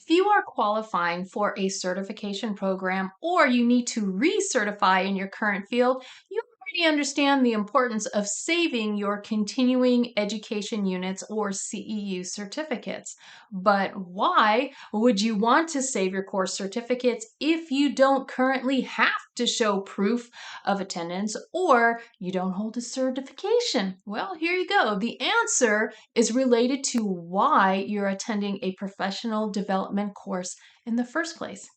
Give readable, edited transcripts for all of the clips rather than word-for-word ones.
If you are qualifying for a certification program or you need to recertify in your current field, you already understand the importance of saving your continuing education units or CEU certificates. But why would you want to save your course certificates if you don't currently have to show proof of attendance or you don't hold a certification? Well, here you go. The answer is related to why you're attending a professional development course in the first place.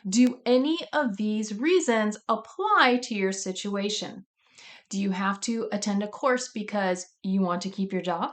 Do any of these reasons apply to your situation? Do you have to attend a course because you want to keep your job?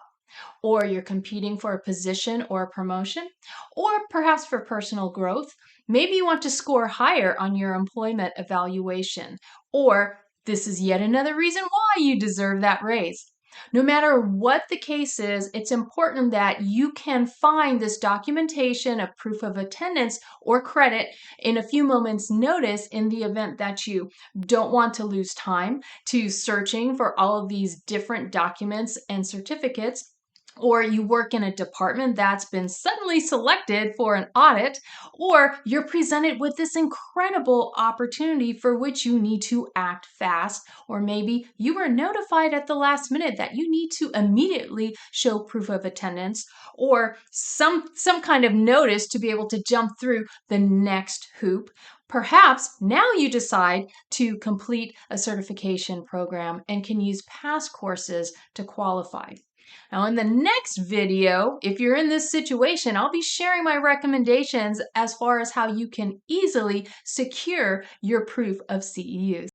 Or you're competing for a position or a promotion? Or perhaps for personal growth? Maybe you want to score higher on your employment evaluation. Or this is yet another reason why you deserve that raise. No matter what the case is, it's important that you can find this documentation of proof of attendance or credit in a few moments' notice in the event that you don't want to lose time to searching for all of these different documents and certificates, or you work in a department that's been suddenly selected for an audit, or you're presented with this incredible opportunity for which you need to act fast, or maybe you were notified at the last minute that you need to immediately show proof of attendance or some kind of notice to be able to jump through the next hoop. Perhaps now you decide to complete a certification program and can use past courses to qualify. Now, in the next video, if you're in this situation, I'll be sharing my recommendations as far as how you can easily secure your proof of CEUs.